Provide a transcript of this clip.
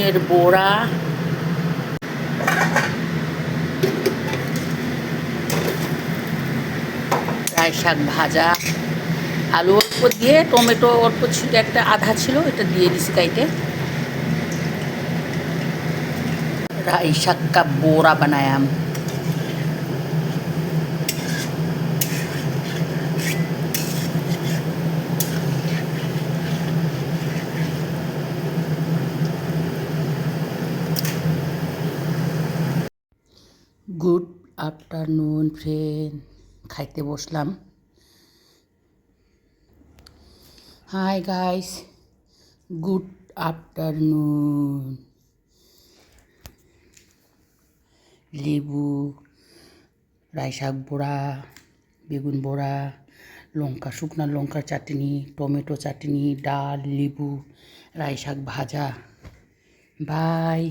এর বড়া, রাই শাক ভাজা, আলু অল্প দিয়ে, টমেটো অল্প ছিল, একটা আধা ছিল, এটা দিয়ে দিছি কাইটে। রাই শাক কা बोरा बनाया। গুড আফটারনুন ফ্রেন্ড, খাইতে বসলাম। Hi guys, good afternoon. লেবু, রাই শাক বড়া, বেগুন বড়া, লঙ্কা, শুকনা লঙ্কার চাটনি, টমেটো চাটনি, ডাল, লেবু, রাই শাক ভাজা। বাই।